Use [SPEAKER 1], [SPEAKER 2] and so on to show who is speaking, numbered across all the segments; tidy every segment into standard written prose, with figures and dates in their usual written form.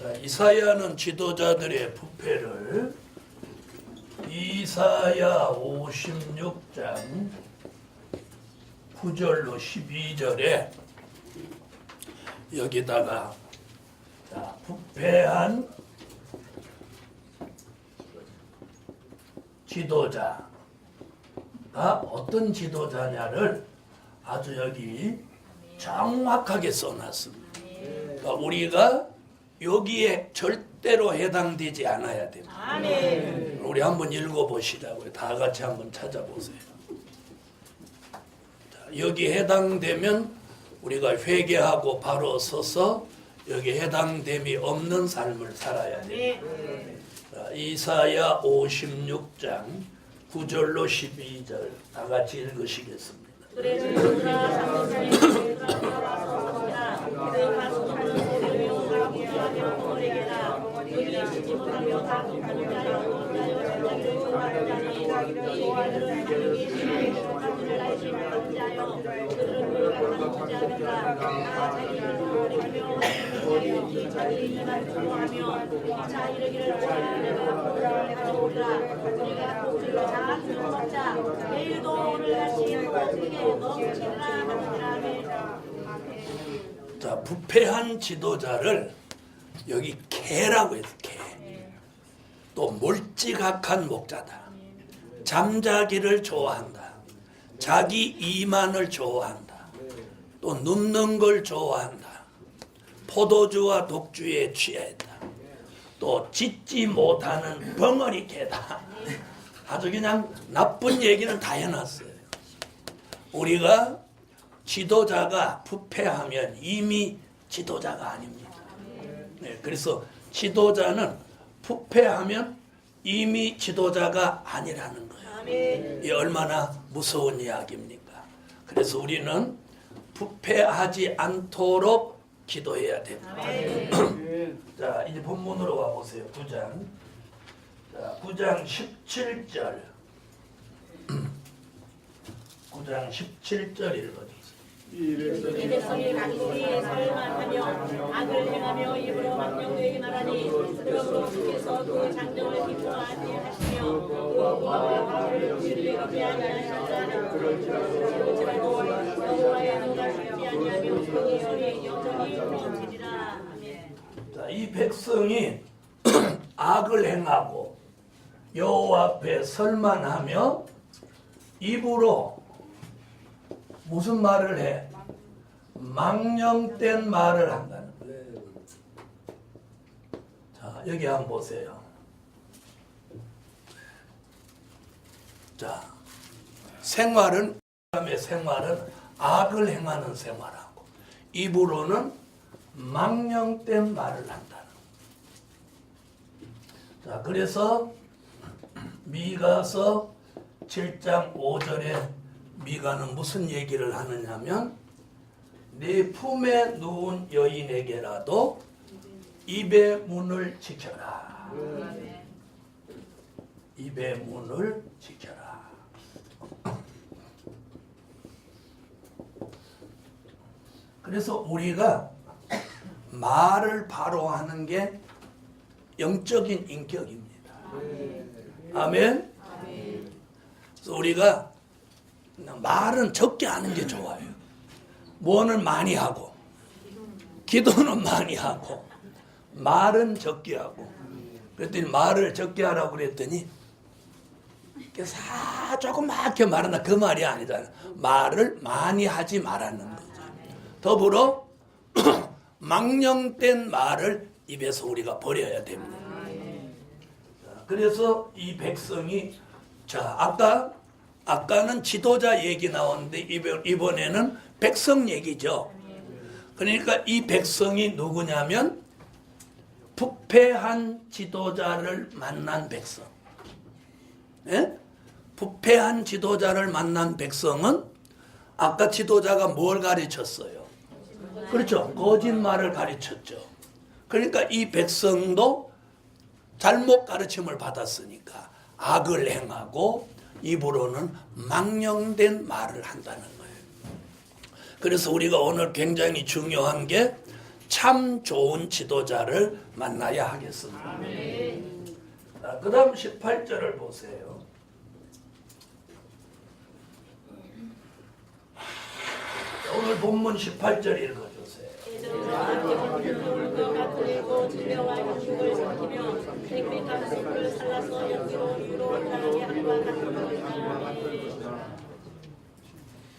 [SPEAKER 1] 자, 이사야는 지도자들의 부패를 이사야 56장 9절로 12절에 여기다가 자, 부패한 지도자가 어떤 지도자냐를 아주 여기 정확하게 써놨습니다. 그러니까 우리가 여기에 절대로 해당되지 않아야 됩니다. 아멘. 우리 한번 읽어보시라고요. 다 같이 한번 찾아보세요. 자, 여기 해당되면 우리가 회개하고 바로 서서 여기 해당됨이 없는 삶을 살아야 됩니다. 자, 이사야 56장 9절로 12절 다 같이 읽으시겠습니다. 자, 부패한 지도자를 여기 개라고 해서 개. 또 몰지각한 목자다. 잠자기를 좋아한다. 자기 이만을 좋아한다. 또 눕는 걸 좋아한다. 포도주와 독주에 취했다. 또 짖지 못하는 벙어리 개다. 아주 그냥 나쁜 얘기는 다 해놨어요. 우리가 지도자가 부패하면 이미 지도자가 아닙니다. 네, 그래서 지도자는 부패하면 이미 지도자가 아니라는 거예요. 이 얼마나 무서운 이야기입니까? 그래서 우리는 부패하지 않도록 기도해야 됩니다. 자, 이제 본문으로 와보세요. 9장. 자, 9장 17절. 9장 17절 읽어주세요.
[SPEAKER 2] 이 백성이 각기의 살만하며 악을 행하며 입으로 망령되게 말하니 그러므로 주께서 그 장정을 기뻐하지 하시며 그 공화와 화를 지르게 아니하시리라. 그럴지라도 여호와의 노가 죽지 아니하며 그의 열이 영원히 끊어지리라. 아멘.
[SPEAKER 1] 자, 이 백성이 악을 행하고 여호와 앞에 설만하며 입으로 무슨 말을 해? 망령된 말을 한다는 거예요. 자, 여기 한번 보세요. 자, 생활은 악을 행하는 생활하고 입으로는 망령된 말을 한다는 거예요. 자, 그래서 미가서 7장 5절에 미가는 무슨 얘기를 하느냐면 네 품에 누운 여인에게라도 입의 문을 지켜라. 입의 문을 지켜라. 그래서 우리가 말을 바로 하는 게 영적인 인격입니다. 아멘. 그래서 우리가 말은 적게 하는 게 좋아요. 뭐는 많이 하고 기도는 많이 하고 말은 적게 하고 그랬더니 말을 적게 하라고 그랬더니 조그맣게 말한다. 그 말이 아니잖아. 말을 많이 하지 말라는 거죠. 더불어 망령된 말을 입에서 우리가 버려야 됩니다. 그래서 이 백성이 자, 아까는 지도자 얘기 나오는데 이번에는 백성 얘기죠. 그러니까 이 백성이 누구냐면 부패한 지도자를 만난 백성. 예? 부패한 지도자를 만난 백성은 아까 지도자가 뭘 가르쳤어요? 그렇죠. 거짓말을 가르쳤죠. 그러니까 이 백성도 잘못 가르침을 받았으니까 악을 행하고 입으로는 망령된 말을 한다는 거예요. 그래서 우리가 오늘 굉장히 중요한 게 참 좋은 지도자를 만나야 하겠습니다. 그 다음 18절을 보세요. 오늘 본문 18절 읽어주세요.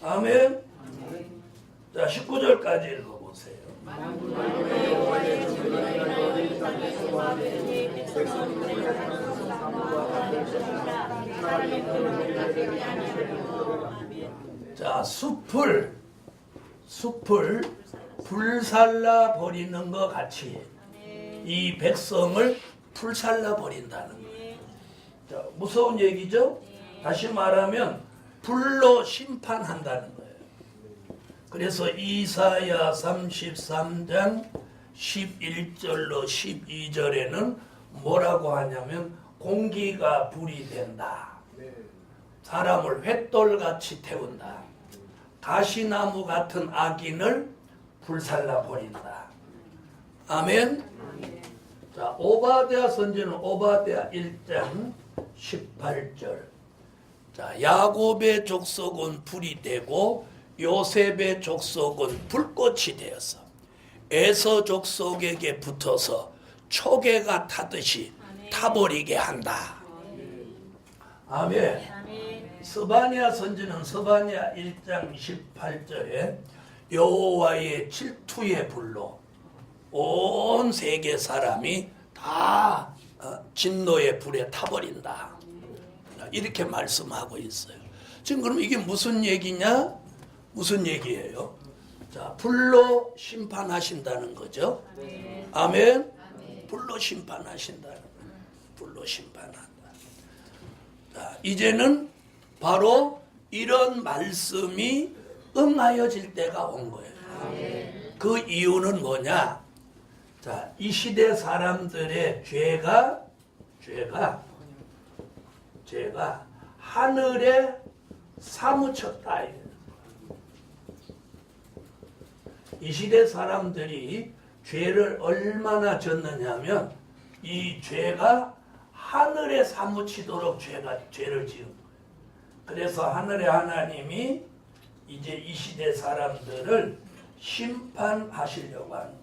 [SPEAKER 1] 아멘. 자, 19절까지 읽어보세요. 자, 숲을 불살라 버리는 것 같이 이 백성을 불살라 버린다는 거예요. 자, 무서운 얘기죠? 다시 말하면 불로 심판한다는 거예요. 그래서 이사야 33장 11절로 12절에는 뭐라고 하냐면 공기가 불이 된다. 사람을 횃돌같이 태운다. 가시나무 같은 악인을 불살라 버린다. 아멘. 자, 오바댜 선지는 오바댜 1장 18절. 자, 야곱의 족속은 불이 되고 요셉의 족속은 불꽃이 되어서 에서 족속에게 붙어서 초계가 타듯이 타버리게 한다. 아멘. 스바냐 선지는 스바냐 1장 18절에 여호와의 질투의 불로 온 세계 사람이 다 진노의 불에 타버린다. 이렇게 말씀하고 있어요. 지금 그럼 이게 무슨 얘기냐? 무슨 얘기예요? 자, 불로 심판하신다는 거죠. 아멘. 불로 심판하신다는 거예요. 불로 심판한다. 자, 이제는 바로 이런 말씀이 응하여질 때가 온 거예요. 그 이유는 뭐냐? 자, 이 시대 사람들의 죄가 하늘에 사무쳤다. 이 시대 사람들이 죄를 얼마나 졌느냐면 이 죄가 하늘에 사무치도록 죄를 지은 거예요. 그래서 하늘의 하나님이 이제 이 시대 사람들을 심판하시려고 하는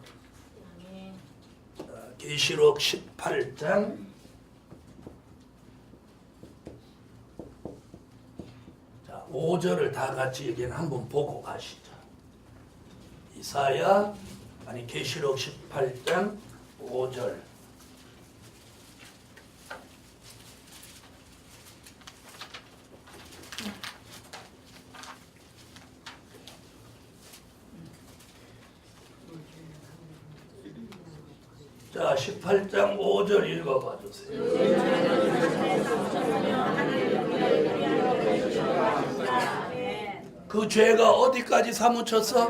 [SPEAKER 1] 거예요. 계시록 18장 5절을 다 같이 여기는 한번 보고 가시죠. 계시록 18장 5절. 자, 18장 5절 읽어봐 주세요. 그 죄가 어디까지 사무쳤어?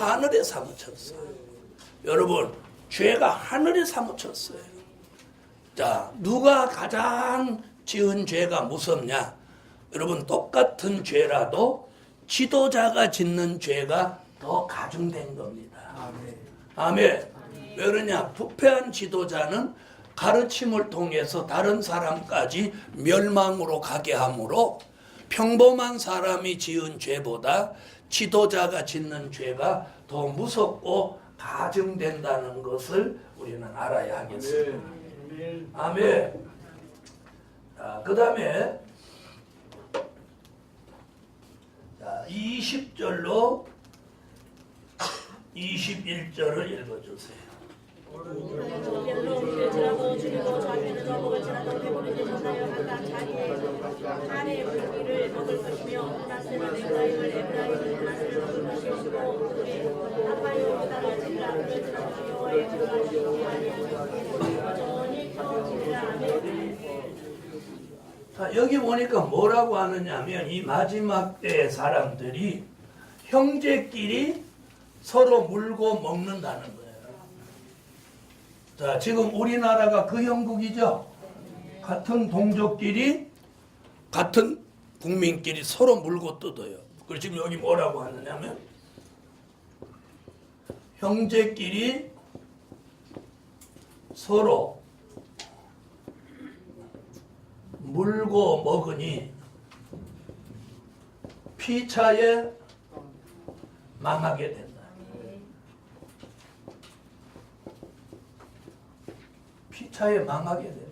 [SPEAKER 1] 하늘에 사무쳤어. 여러분, 죄가 하늘에 사무쳤어요. 자, 누가 가장 지은 죄가 무섭냐? 여러분, 똑같은 죄라도 지도자가 짓는 죄가 더 가중된 겁니다. 아멘. 왜 그러냐? 부패한 지도자는 가르침을 통해서 다른 사람까지 멸망으로 가게 하므로 평범한 사람이 지은 죄보다 지도자가 짓는 죄가 더 무섭고 가중된다는 것을 우리는 알아야 하겠습니다. 아멘. 그 다음에 20절로 21절을 읽어주세요.
[SPEAKER 2] 별로 죽이고 자기는 저먹을 지나도 배부르게 전하여 각각 자기의 아내의 물기를 먹을 것이며 나스는 에브라임을 나스를 먹을 것이고 그들이 아파요 따라지라 그를 지나도 여호와의 그가 죽지 아니하고 전이 펴지리라.
[SPEAKER 1] 자, 여기 보니까 뭐라고 하느냐면 이 마지막 때의 사람들이 형제끼리 서로 물고 먹는다는 거예요. 자, 지금 우리나라가 그 형국이죠. 같은 동족끼리, 같은 국민끼리 서로 물고 뜯어요. 그리고 지금 여기 뭐라고 하느냐면 형제끼리 서로 물고 먹으니 피차에 망하게 된다. 피차에 망하게 된다.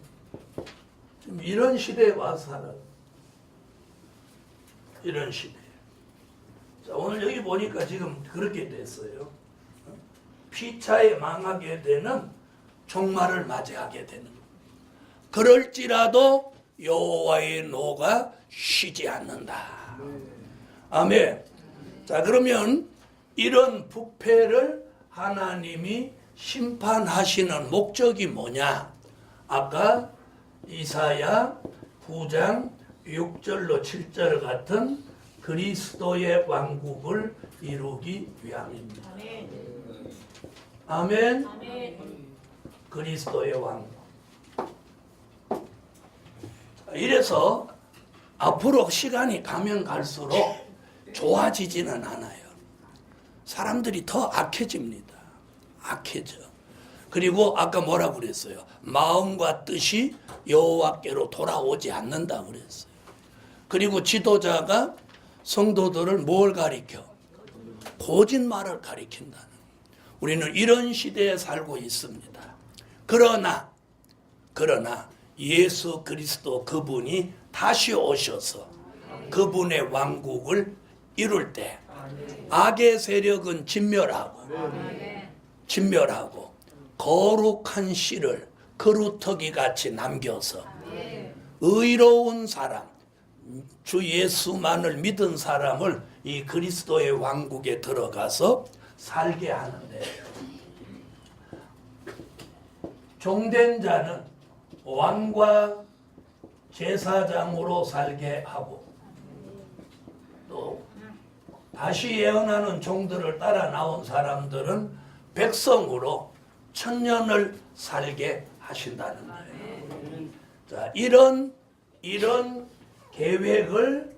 [SPEAKER 1] 지금 이런 시대에 와서 살아. 이런 시대. 자, 오늘 여기 보니까 지금 그렇게 됐어요. 피차에 망하게 되는 종말을 맞이하게 되는 것. 그럴지라도 여호와의 노가 쉬지 않는다. 아멘. 자, 그러면 이런 부패를 하나님이 심판하시는 목적이 뭐냐? 아까 이사야 9장 6절로 7절 같은 그리스도의 왕국을 이루기 위함입니다. 아멘. 그리스도의 왕국. 이래서 앞으로 시간이 가면 갈수록 좋아지지는 않아요. 사람들이 더 악해집니다. 악해져. 그리고 아까 뭐라고 그랬어요? 마음과 뜻이 여호와께로 돌아오지 않는다 그랬어요. 그리고 지도자가 성도들을 뭘 가리켜? 거짓말을 가리킨다는. 우리는 이런 시대에 살고 있습니다. 그러나 예수 그리스도 그분이 다시 오셔서 그분의 왕국을 이룰 때 악의 세력은 진멸하고 거룩한 씨를 그루터기 같이 남겨서 의로운 사람, 주 예수만을 믿은 사람을 이 그리스도의 왕국에 들어가서 살게 하는데, 종된 자는 왕과 제사장으로 살게 하고, 또 다시 예언하는 종들을 따라 나온 사람들은 백성으로 천년을 살게 하신다는 거예요. 자, 이런 계획을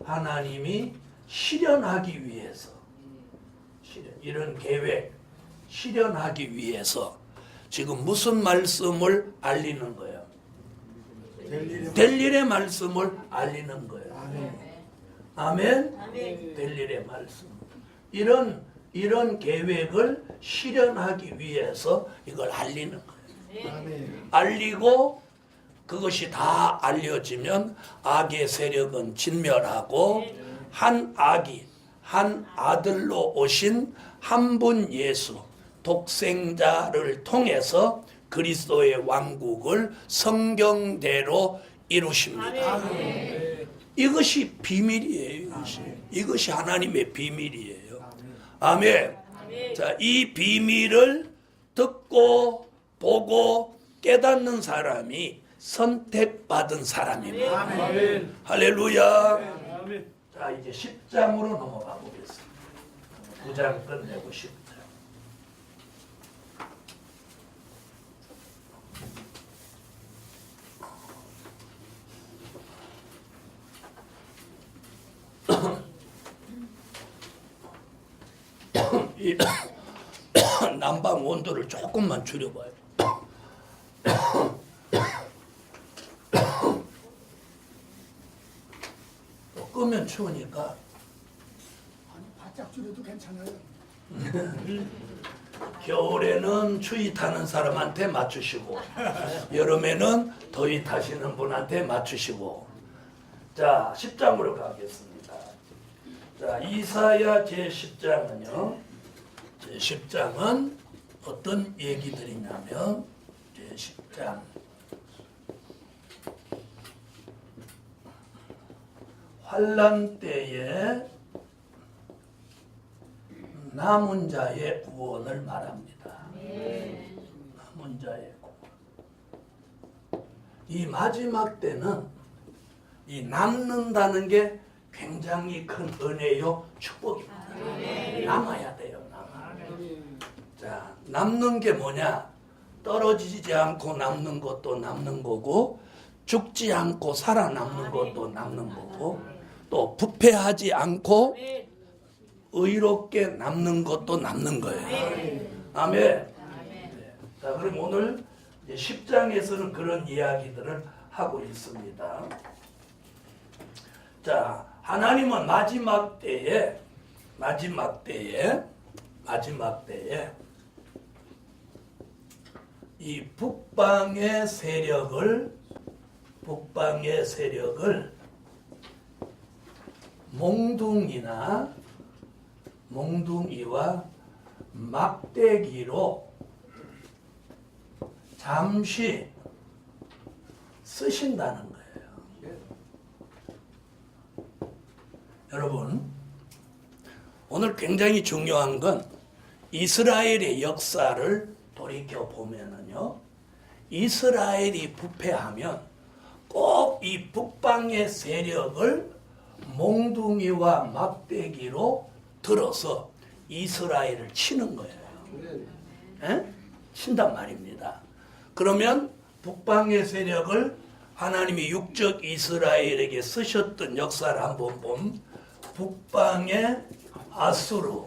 [SPEAKER 1] 하나님이 실현하기 위해서, 이런 계획 실현하기 위해서 지금 무슨 말씀을 알리는 거예요? 될 일의 말씀을 알리는 거예요. 아멘. 될 일의 말씀. 이런 계획을 실현하기 위해서 이걸 알리는 거예요. 알리고 그것이 다 알려지면 악의 세력은 진멸하고 한 아들로 오신 한 분 예수 독생자를 통해서 그리스도의 왕국을 성경대로 이루십니다. 이것이 비밀이에요. 이것이 하나님의 비밀이에요. 아멘. 자, 이 비밀을 듣고 보고 깨닫는 사람이 선택받은 사람입니다.
[SPEAKER 3] 아멘.
[SPEAKER 1] 할렐루야.
[SPEAKER 3] 아멘.
[SPEAKER 1] 자, 이제 10장으로 넘어가 보겠습니다. 9장 끝내고 10장. 이 난방 온도를 조금만 줄여봐요. 끄면 추우니까.
[SPEAKER 3] 아니, 바짝 줄여도 괜찮아요.
[SPEAKER 1] 겨울에는 추위 타는 사람한테 맞추시고, 여름에는 더위 타시는 분한테 맞추시고. 자, 10장으로 가겠습니다. 자, 이사야 제10장은요. 제10장은 어떤 얘기들이냐면, 제10장 환난 때에 남은 자의 구원을 말합니다. 남은 자의 구원. 이 마지막 때는 이 남는다는 게 굉장히 큰 은혜요, 축복입니다. 남아야 돼요, 남아. 자, 남는 게 뭐냐? 떨어지지 않고 남는 것도 남는 거고, 죽지 않고 살아남는 것도 남는 거고, 또 부패하지 않고 의롭게 남는 것도 남는 거예요. 아멘. 네. 자, 그럼 오늘 10장에서는 그런 이야기들을 하고 있습니다. 자, 하나님은 마지막 때에 이 북방의 세력을 몽둥이와 막대기로 잠시 쓰신다는 거예요. 여러분, 오늘 굉장히 중요한 건 이스라엘의 역사를 돌이켜 보면은요, 이스라엘이 부패하면 꼭 이 북방의 세력을 몽둥이와 막대기로 들어서 이스라엘을 치는 거예요. 친단 말입니다. 그러면 북방의 세력을 하나님이 육적 이스라엘에게 쓰셨던 역사를 한번 보면 북방의 아수르,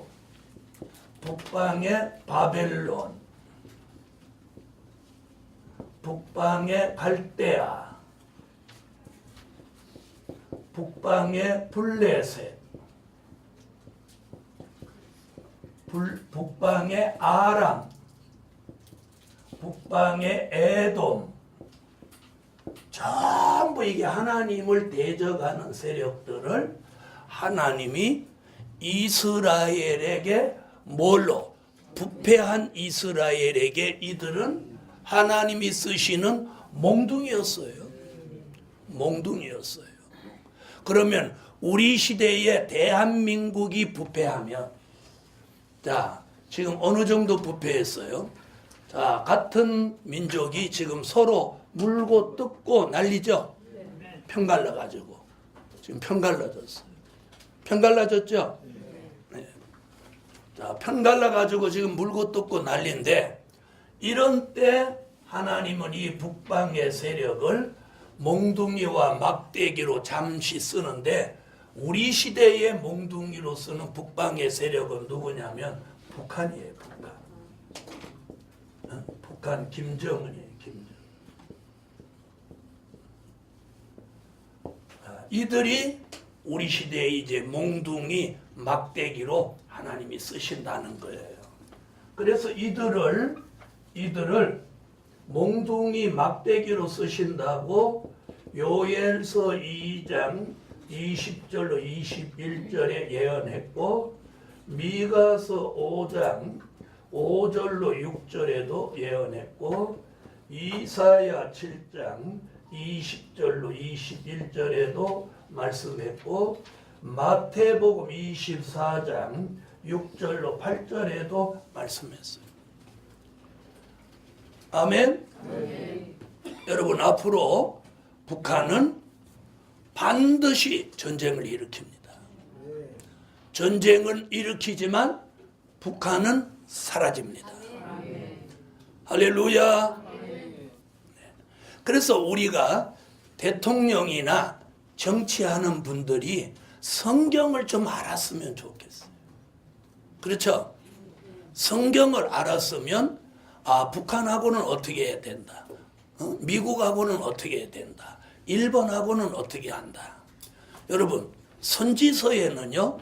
[SPEAKER 1] 북방의 바벨론, 북방의 갈대아, 북방의 블레셋, 북방의 아람, 북방의 에돔, 전부 이게 하나님을 대적하는 세력들을 하나님이 이스라엘에게 뭘로? 부패한 이스라엘에게 이들은 하나님이 쓰시는 몽둥이였어요. 그러면 우리 시대에 대한민국이 부패하면, 자, 지금 어느 정도 부패했어요? 자, 같은 민족이 지금 서로 물고 뜯고 난리죠? 편갈라가지고. 지금 편갈라졌어요. 편갈라졌죠? 네. 자, 편갈라가지고 지금 물고 뜯고 난리인데, 이런 때 하나님은 이 북방의 세력을 몽둥이와 막대기로 잠시 쓰는데, 우리 시대의 몽둥이로 쓰는 북방의 세력은 누구냐면 북한이에요. 북한 김정은이에요. 이들이 우리 시대에 이제 몽둥이 막대기로 하나님이 쓰신다는 거예요. 그래서 이들을 몽둥이 막대기로 쓰신다고 요엘서 2장 20절로 21절에 예언했고, 미가서 5장 5절로 6절에도 예언했고, 이사야 7장 20절로 21절에도 말씀했고, 마태복음 24장 6절로 8절에도 말씀했어요. 아멘? 여러분, 앞으로 북한은 반드시 전쟁을 일으킵니다. 전쟁은 일으키지만 북한은 사라집니다. 할렐루야. 그래서 우리가 대통령이나 정치하는 분들이 성경을 좀 알았으면 좋겠어요. 그렇죠? 성경을 알았으면 북한하고는 어떻게 해야 된다. 미국하고는 어떻게 해야 된다. 일본하고는 어떻게 한다. 여러분, 선지서에는요,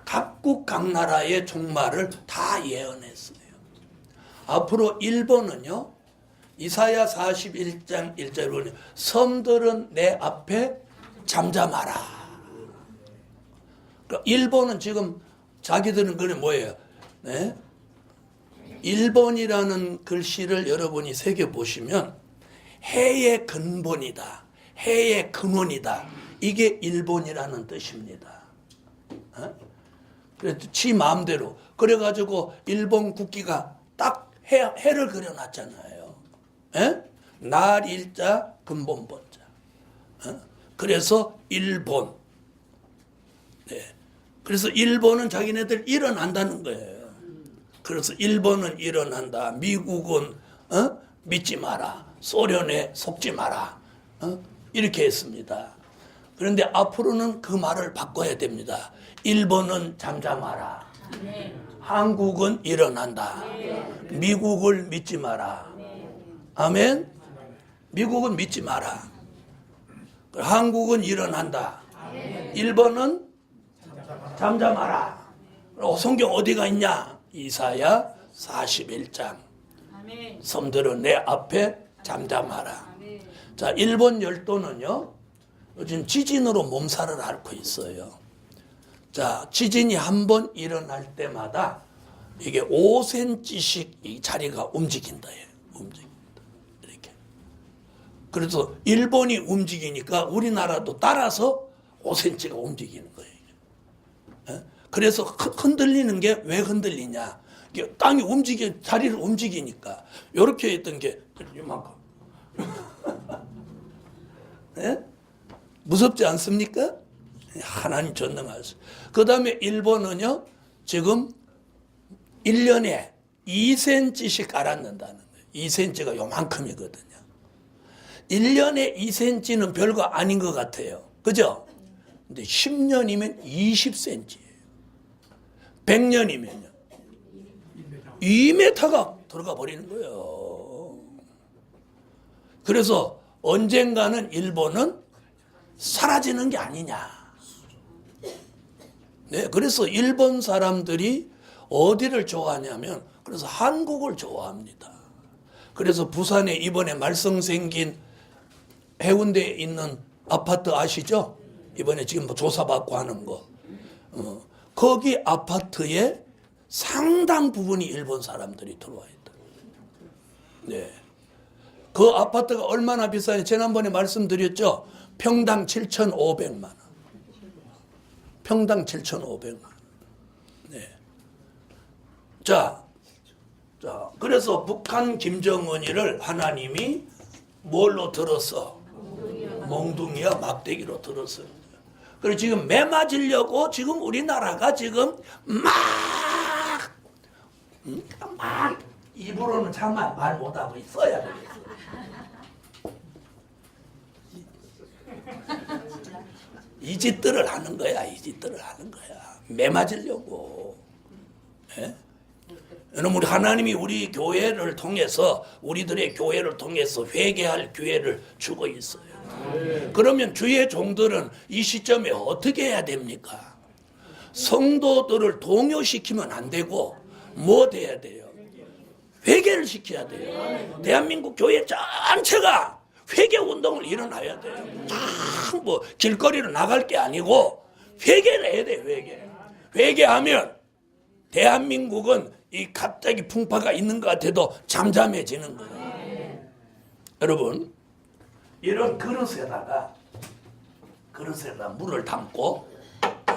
[SPEAKER 1] 각국 각 나라의 종말을 다 예언했어요. 앞으로 일본은요, 이사야 41장 1절에 보면 섬들은 내 앞에 잠잠하라. 그러니까 일본은 지금 자기들은 그게 뭐예요? 네? 일본이라는 글씨를 여러분이 새겨보시면 해의 근본이다. 해의 근원이다. 이게 일본이라는 뜻입니다. 그래서 지 마음대로. 그래가지고 일본 국기가 딱 해를 그려놨잖아요. 날 일자 근본 본자. 그래서 일본. 네. 그래서 일본은 자기네들 일어난다는 거예요. 그래서 일본은 일어난다. 미국은 믿지 마라. 소련에 속지 마라. 이렇게 했습니다. 그런데 앞으로는 그 말을 바꿔야 됩니다. 일본은 잠잠하라. 한국은 일어난다. 미국을 믿지 마라. 아멘. 미국은 믿지 마라. 한국은 일어난다. 일본은 잠잠하라. 성경 어디가 있냐? 이사야 41장. 섬들은 내 앞에 잠잠하라. 자, 일본 열도는요, 요즘 지진으로 몸살을 앓고 있어요. 자, 지진이 한 번 일어날 때마다 이게 5cm씩 이 자리가 움직인다. 움직인다. 이렇게. 그래서 일본이 움직이니까 우리나라도 따라서 5cm가 움직이는 거예요. 그래서 흔들리는 게 왜 흔들리냐? 땅이 자리를 움직이니까. 이렇게 했던 게 이만큼. 네? 무섭지 않습니까? 하나님 전능하세요. 그 다음에 일본은요, 지금 1년에 2cm씩 깔아놓는다는 거예요. 2cm가 요만큼이거든요. 1년에 2cm는 별거 아닌 것 같아요. 그죠? 근데 10년이면 20cm예요. 100년이면요. 2m가 들어가 버리는 거예요. 그래서 언젠가는 일본은 사라지는 게 아니냐. 네, 그래서 일본 사람들이 어디를 좋아하냐면, 그래서 한국을 좋아합니다. 그래서 부산에 이번에 말썽 생긴 해운대에 있는 아파트 아시죠? 이번에 지금 조사받고 하는 거. 거기 아파트에 상당 부분이 일본 사람들이 들어와 있다. 네. 그 아파트가 얼마나 비싸냐? 지난번에 말씀드렸죠? 평당 7,500만 원. 평당 7,500만 원. 네. 자, 그래서 북한 김정은이를 하나님이 뭘로 들었어? 몽둥이와 막대기로 들었어요. 그리고 지금 매맞으려고 지금 우리나라가 지금 막 입으로는 참말 말 못하고 있어야 되겠어. 이 짓들을 하는 거야. 이 짓들을 하는 거야. 매맞으려고. 예? 여러분, 우리 하나님이 우리 교회를 통해서, 우리들의 교회를 통해서 회개할 기회를 주고 있어요. 그러면 주의 종들은 이 시점에 어떻게 해야 됩니까? 성도들을 동요시키면 안 되고 뭐 돼야 돼요? 회개를 시켜야 돼요. 대한민국 교회 전체가 회개 운동을 일어나야 돼요. 뭐 길거리로 나갈 게 아니고 회개를 해야 돼요. 회개하면 대한민국은 이 갑자기 풍파가 있는 것 같아도 잠잠해지는 거예요. 여러분, 이런 그릇에다 물을 담고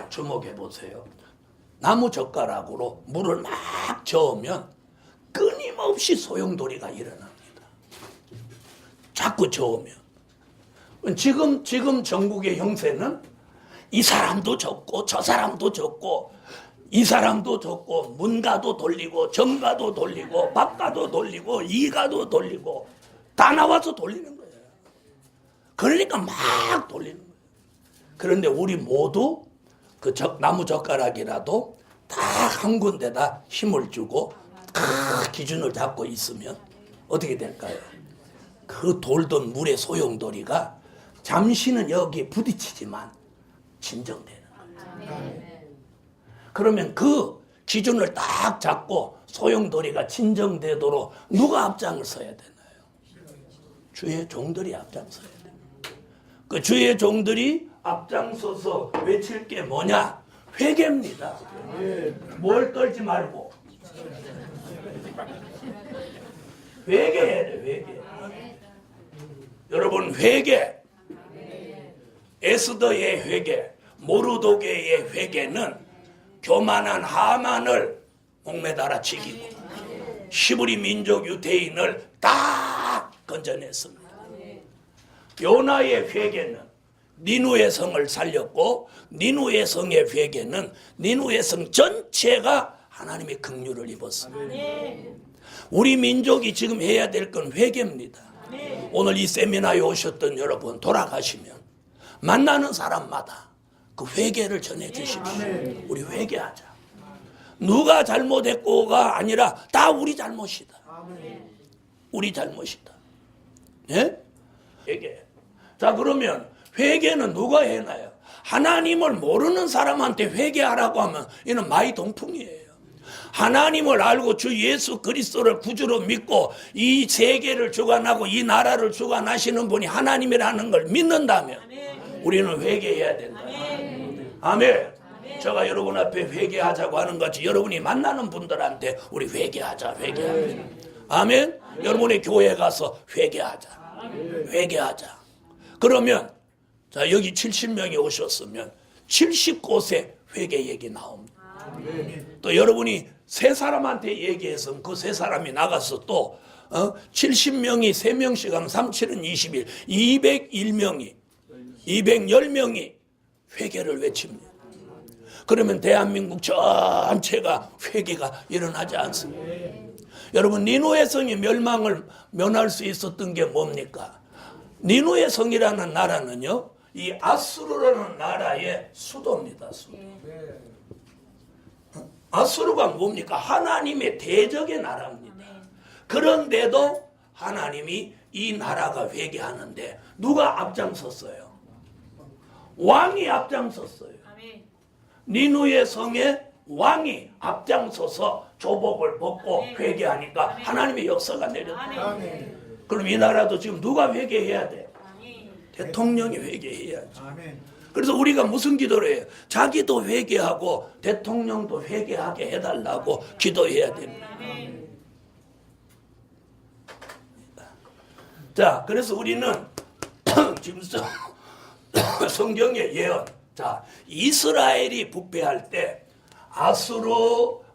[SPEAKER 1] 주목해 보세요. 나무 젓가락으로 물을 막 저으면 끊임없이 소용돌이가 일어납니다. 자꾸 저으면. 지금 전국의 형세는 이 사람도 적고 저 사람도 적고 이 사람도 적고 문가도 돌리고 정가도 돌리고 밥가도 돌리고 이가도 돌리고 다 나와서 돌리는 거예요. 그러니까 막 돌리는 거예요. 그런데 우리 모두 그 나무 젓가락이라도 다 한 군데다 힘을 주고 기준을 잡고 있으면 어떻게 될까요? 그 돌던 물의 소용돌이가 잠시는 여기에 부딪히지만 진정되는 거예요. 그러면 그 기준을 딱 잡고 소용돌이가 진정되도록 누가 앞장을 서야 되나요? 주의 종들이 앞장서야 됩니다. 그 주의 종들이 앞장서서 외칠 게 뭐냐? 회개입니다. 뭘 떨지 말고 회개해야 돼. 회개. 여러분, 회개, 에스더의 회개, 모르도게의 회개는 교만한 하만을 목매달아 죽이고 시브리 민족 유대인을 딱 건져냈습니다. 요나의 회개는 니누의 성을 살렸고 니누의 성의 회개는 니누의 성 전체가 하나님의 긍휼을 입었습니다. 우리 민족이 지금 해야 될 건 회개입니다. 오늘 이 세미나에 오셨던 여러분, 돌아가시면 만나는 사람마다 그 회개를 전해 주십시오. 우리 회개하자. 누가 잘못했고가 아니라 다 우리 잘못이다. 우리 잘못이다. 예? 회개. 자, 그러면 회개는 누가 해나요? 하나님을 모르는 사람한테 회개하라고 하면 이는 마이 동풍이에요. 하나님을 알고 주 예수 그리스도를 구주로 믿고 이 세계를 주관하고 이 나라를 주관하시는 분이 하나님이라는 걸 믿는다면 우리는 회개해야 된다. 아멘. 제가 여러분 앞에 회개하자고 하는 것이 여러분이 만나는 분들한테 우리 회개하자. 아멘. 여러분의 교회에 가서 회개하자. 그러면 자, 여기 70명이 오셨으면 70곳에 회개 얘기 나옵니다. 또 여러분이 세 사람한테 얘기해서 그 세 사람이 나가서 또 70명이 3명씩 하면 3, 7은 21, 210명이 회개를 외칩니다. 그러면 대한민국 전체가 회개가 일어나지 않습니다. 여러분, 니누의 성이 멸망을 면할 수 있었던 게 뭡니까? 니누의 성이라는 나라는요, 이 아수르라는 나라의 수도입니다. 수도. 아수르가 뭡니까? 하나님의 대적의 나라입니다. 그런데도 하나님이 이 나라가 회개하는데 누가 앞장섰어요? 왕이 앞장섰어요. 니누의 성에 왕이 앞장서서 조복을 벗고 회개하니까 하나님의 역사가 내렸다. 그럼 이 나라도 지금 누가 회개해야 돼? 대통령이 회개해야지. 그래서 우리가 무슨 기도를 해요? 자기도 회개하고 대통령도 회개하게 해달라고 기도해야 됩니다. 자, 그래서 우리는 지금 성경의 예언, 자, 이스라엘이 부패할 때 아수르,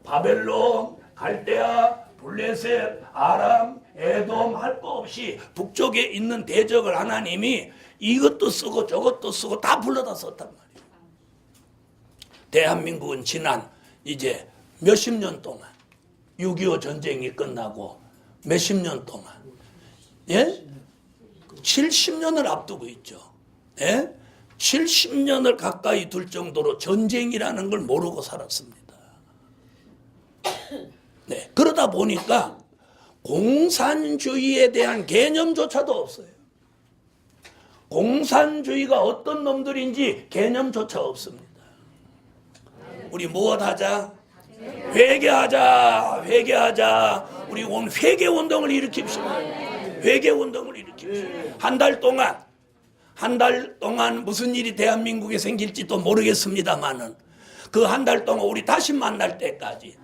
[SPEAKER 1] 바벨론, 갈대아, 블레셋, 아람, 에돔 할 거 없이 북쪽에 있는 대적을 하나님이 이것도 쓰고 저것도 쓰고 다 불러다 썼단 말이에요. 대한민국은 지난 이제 몇십 년 동안 6.25 전쟁이 끝나고 몇십 년 동안 70년을 앞두고 있죠. 70년을 가까이 둘 정도로 전쟁이라는 걸 모르고 살았습니다. 네, 그러다 보니까 공산주의에 대한 개념조차도 없어요. 공산주의가 어떤 놈들인지 개념조차 없습니다. 우리 무엇하자? 회개하자. 우리 오늘 회개운동을 일으킵시다. 회개운동을 일으킵시다. 한 달 동안 무슨 일이 대한민국에 생길지도 모르겠습니다만은 그 한 달 동안 우리 다시 만날 때까지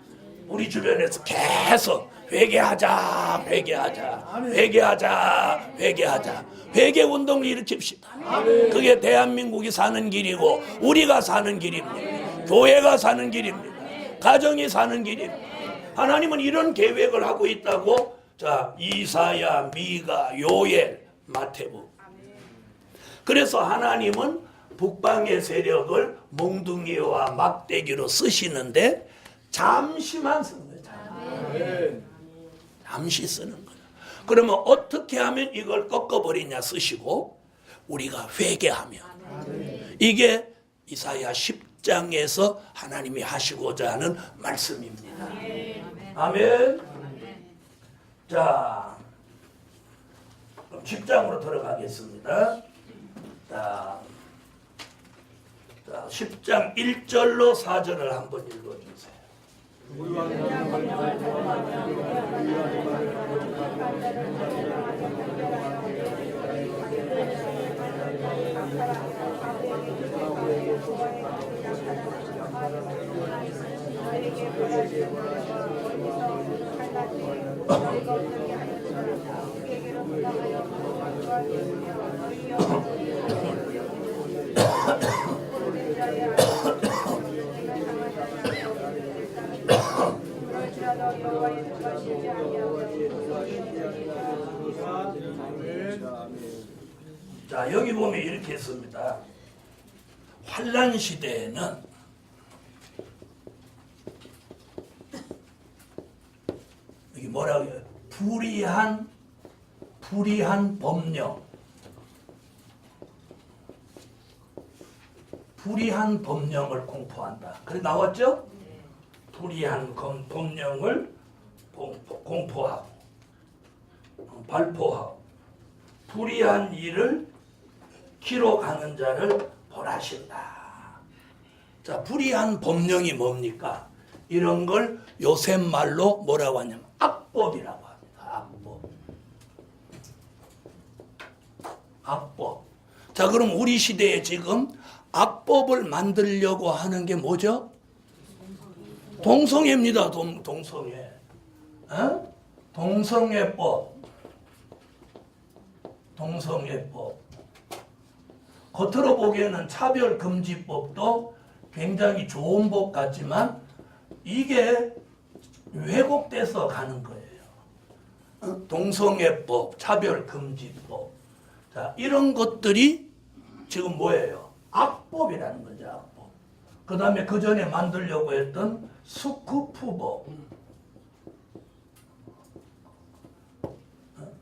[SPEAKER 1] 우리 주변에서 계속 회개하자. 회개운동을 일으킵시다. 그게 대한민국이 사는 길이고 우리가 사는 길입니다. 교회가 사는 길입니다. 가정이 사는 길입니다. 하나님은 이런 계획을 하고 있다고 자, 이사야, 미가, 요엘, 마태복. 그래서 하나님은 북방의 세력을 몽둥이와 막대기로 쓰시는데 잠시만 쓰는 거예요. 잠시 쓰는 거예요. 그러면 어떻게 하면 이걸 꺾어버리냐 쓰시고 우리가 회개하면 이게 이사야 10장에서 하나님이 하시고자 하는 말씀입니다. 아멘. 자, 그럼 10장으로 들어가겠습니다. 자, 10장 1절로 4절을 한번 읽어주세요. 자, 여기 보면 이렇게 했습니다. 환난 시대에는 여기 뭐라고 해요? 불의한 법령, 불의한 법령을 공포한다. 그래 나왔죠? 불의한 법령을 공포하고 발포하고 불의한 일을 기록하는 자를 벌하신다. 자, 불의한 법령이 뭡니까? 이런 걸 요새 말로 뭐라고 하냐면 악법이라고 합니다. 악법. 자, 그럼 우리 시대에 지금 악법을 만들려고 하는 게 뭐죠? 동성애입니다. 동성애. 어? 동성애법. 겉으로 보기에는 차별금지법도 굉장히 좋은 법 같지만 이게 왜곡돼서 가는 거예요. 동성애법, 차별금지법. 자, 이런 것들이 지금 뭐예요? 악법이라는 거죠, 악법. 그 다음에 그 전에 만들려고 했던 스쿠프법.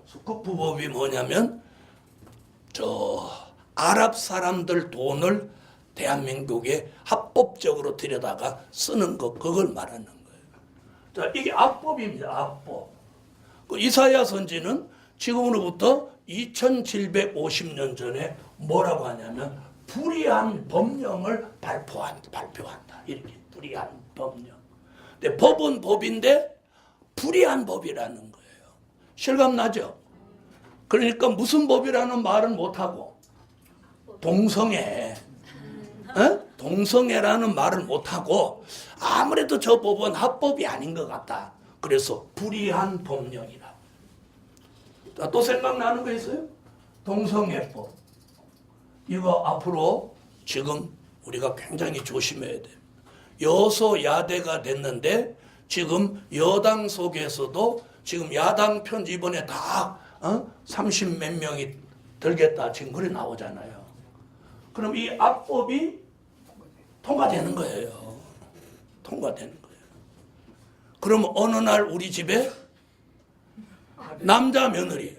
[SPEAKER 1] 스쿠프법이 뭐냐면, 아랍 사람들 돈을 대한민국에 합법적으로 들여다가 쓰는 것, 그걸 말하는 거예요. 자, 이게 악법입니다, 악법. 그 이사야 선지는 지금으로부터 2750년 전에 뭐라고 하냐면 불의한 법령을 발표한다. 이렇게 불의한 법령. 근데 법은 법인데 불의한 법이라는 거예요. 실감나죠? 그러니까 무슨 법이라는 말은 못하고 동성애, 동성애라는 말을 못하고 아무래도 저 법은 합법이 아닌 것 같다. 그래서 불의한 법령이라. 또 생각나는 거 있어요? 동성애법. 이거 앞으로 지금 우리가 굉장히 조심해야 돼요. 여소야대가 됐는데 지금 여당 속에서도 지금 야당 편 이번에 다 30 몇 명이 들겠다 지금 그래 나오잖아요. 그럼 이 악법이 통과되는 거예요. 통과되는 거예요. 그럼 어느 날 우리 집에 남자 며느리,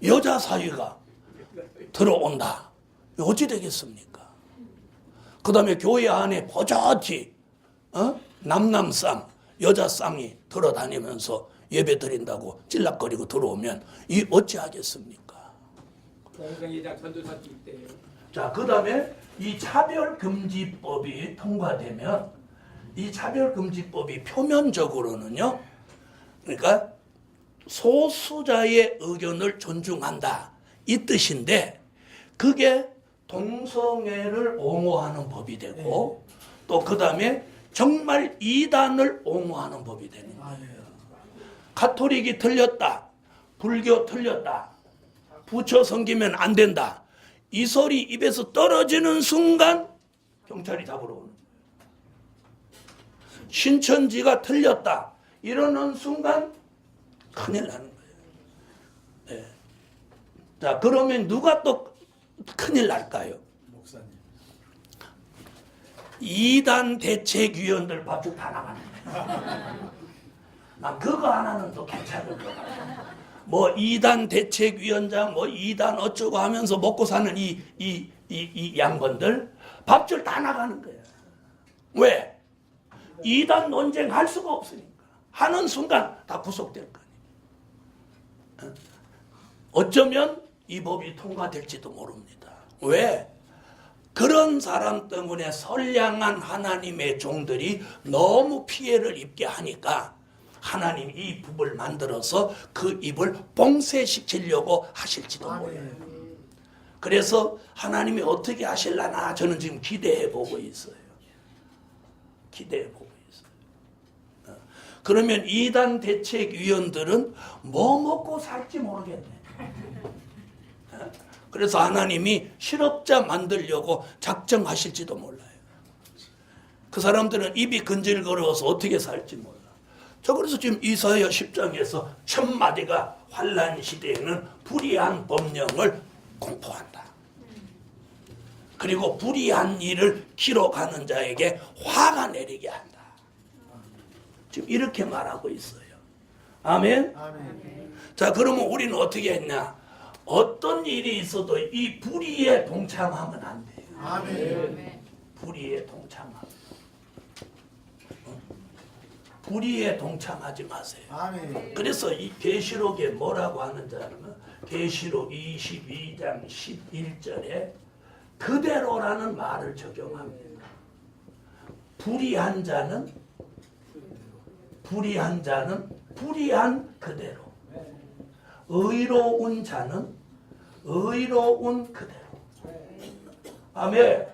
[SPEAKER 1] 여자 사위가 들어온다. 어찌 되겠습니까? 그 다음에 교회 안에 버젓이 남남쌍, 여자쌍이 들어다니면서 예배 드린다고 찔락거리고 들어오면 이 어찌 하겠습니까?
[SPEAKER 4] 동성애자 전도사도 있대요.
[SPEAKER 1] 자, 그 다음에 이 차별금지법이 통과되면 이 차별금지법이 표면적으로는요, 그러니까 소수자의 의견을 존중한다 이 뜻인데 그게 동성애를 옹호하는 법이 되고 또 그 다음에 정말 이단을 옹호하는 법이 되는 거예요. 가톨릭이 틀렸다, 불교 틀렸다, 부처 섬기면 안 된다, 이 소리 입에서 떨어지는 순간 경찰이 잡으러 오는 거예요. 신천지가 틀렸다 이러는 순간 큰일 나는 거예요. 네. 자, 그러면 누가 또 큰일 날까요?
[SPEAKER 3] 목사님.
[SPEAKER 1] 이단 대책위원들 밥줄 다 나가는 거예요. 난 그거 하나는 또 괜찮을 것 같아요. 뭐 이단 대책위원장, 뭐 이단 어쩌고 하면서 먹고 사는 이 양반들 밥줄 다 나가는 거예요. 왜? 이단 논쟁할 수가 없으니까. 하는 순간 다 구속될 거예요. 어쩌면 이 법이 통과될지도 모릅니다. 왜? 그런 사람 때문에 선량한 하나님의 종들이 너무 피해를 입게 하니까 하나님이 이 법을 만들어서 그 입을 봉쇄시키려고 하실지도 몰라요. 그래서 하나님이 어떻게 하실라나 저는 지금 기대해보고 있어요. 기대해보고 있어요. 그러면 이단 대책위원들은 뭐 먹고 살지 모르겠네. 그래서 하나님이 실업자 만들려고 작정하실지도 몰라요. 그 사람들은 입이 근질거려서 어떻게 살지 몰라. 저 그래서 지금 이사야 10장에서 첫 마디가 환난 시대에는 불의한 법령을 공포한다. 그리고 불의한 일을 기록하는 자에게 화가 내리게 한다. 지금 이렇게 말하고 있어요. 아멘?
[SPEAKER 3] 아멘.
[SPEAKER 1] 자, 그러면 우리는 어떻게 했냐? 어떤 일이 있어도 이 불의에 동참하면 안 돼요.
[SPEAKER 3] 아멘.
[SPEAKER 1] 불의에 동참하고 불의에 동참하지 마세요.
[SPEAKER 3] 아멘.
[SPEAKER 1] 그래서 이 계시록에 뭐라고 하는지 알면 계시록 22장 11절에 그대로라는 말을 적용합니다. 불의한 자는 불의한 그대로, 의로운 자는 의로운 그대로. 아멘.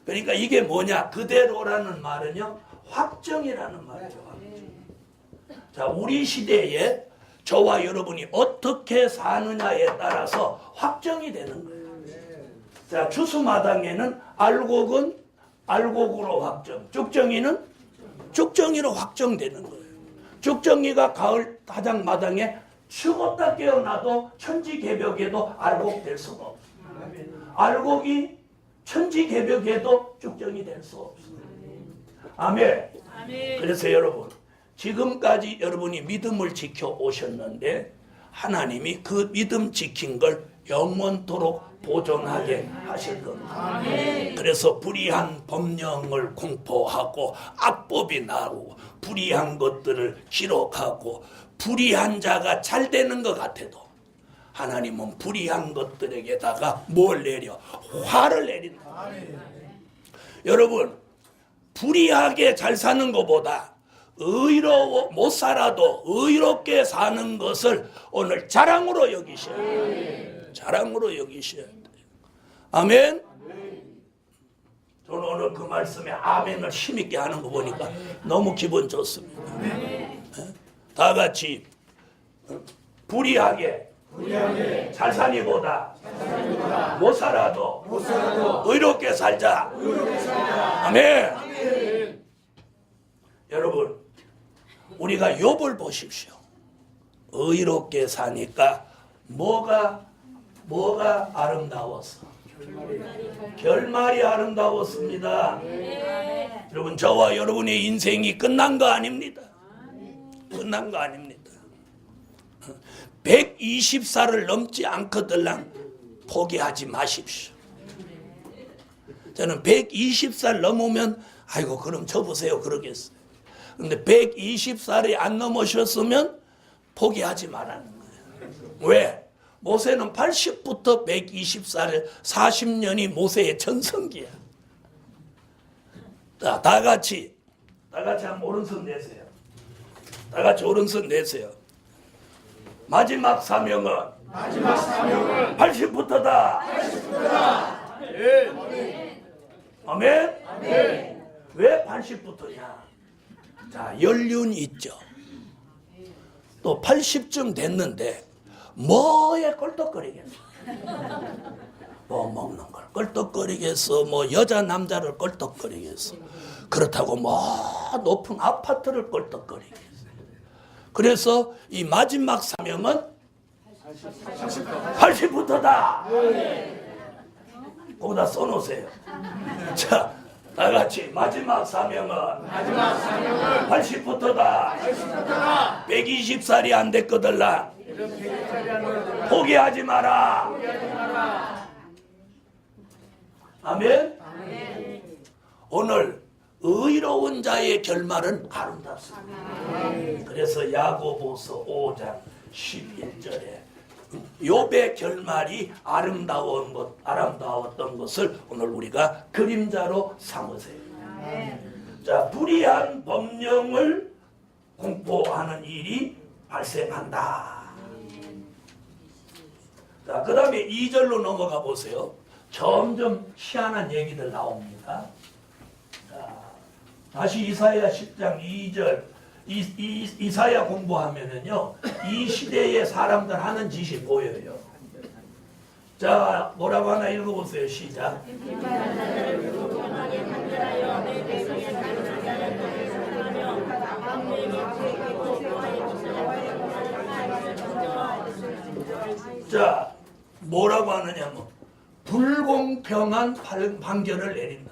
[SPEAKER 1] 그러니까 이게 뭐냐? 그대로라는 말은요, 확정이라는 말이죠. 자, 우리 시대에 저와 여러분이 어떻게 사느냐에 따라서 확정이 되는 거예요. 자, 추수마당에는 알곡으로 확정, 쭉정이는 쭉정이로 확정되는 거예요. 쭉정이가 가을 다장마당에 죽었다 깨어나도 천지개벽에도 알곡 될 수가 없어요. 알곡이 천지개벽에도 쭉정이 될 수 없어요. 아멘. 그래서 여러분, 지금까지 여러분이 믿음을 지켜 오셨는데 하나님이 그 믿음 지킨 걸 영원토록 보존하게 하실 겁니다. 그래서 불의한 법령을 공포하고 악법이 나오고 불의한 것들을 기록하고 불의한 자가 잘 되는 것 같아도 하나님은 불의한 것들에게다가 뭘 내려? 화를 내린다. 여러분, 불의하게 잘 사는 것보다 의로워 못 살아도 의롭게 사는 것을 오늘 자랑으로 여기셔야 돼요. 자랑으로 여기셔야 돼요. 아멘. 저는 오늘 그 말씀에 아멘을 힘있게 하는 거 보니까 너무 기분 좋습니다. 다 같이 불의하게 잘 사니보다 못 살아도 의롭게 살자. 아멘. 여러분, 우리가 욥을 보십시오. 의롭게 사니까 뭐가 아름다웠어? 결말이 아름다웠습니다. 여러분, 저와 여러분의 인생이 끝난 거 아닙니다. 끝난 거 아닙니다. 120살을 넘지 않거들랑 포기하지 마십시오. 저는 120살 넘으면 아이고 그럼 접으세요 그러겠어요. 근데 120살이 안 넘으셨으면 포기하지 말라는 거예요. 왜? 모세는 80부터 120살 40년이 모세의 전성기야. 자, 다 같이 한번 오른손 내세요. 다 같이 오른손 내세요. 마지막 사명은 80부터다. 아멘. 왜 80부터냐? 자, 연륜이 있죠. 또 80쯤 됐는데 뭐에 껄떡거리겠어? 뭐 먹는 걸 껄떡거리겠어? 뭐 여자 남자를 껄떡거리겠어? 그렇다고 뭐 높은 아파트를 껄떡거리겠어? 그래서 이 마지막 사명은 80부터다. 거기다 써놓으세요. 자, 다 같이 마지막 사명은 80부터다. 120살이 안 됐거들라. 포기하지 마라. 아멘. 오늘 의로운 자의 결말은 아름답습니다. 그래서 야고보서 5장 11절에 욥의 결말이 아름다웠던 것을 오늘 우리가 그림자로 삼으세요. 자, 불의한 법령을 공포하는 일이 발생한다. 자, 그 다음에 2절로 넘어가 보세요. 점점 희한한 얘기들 나옵니다. 자, 다시 이사야 10장 2절. 이사야 공부하면은요, 이 시대의 사람들 하는 짓이 보여요. 자, 뭐라고 하나 읽어보세요. 시작. 자, 뭐라고 하느냐면 불공평한 판결을 내린다.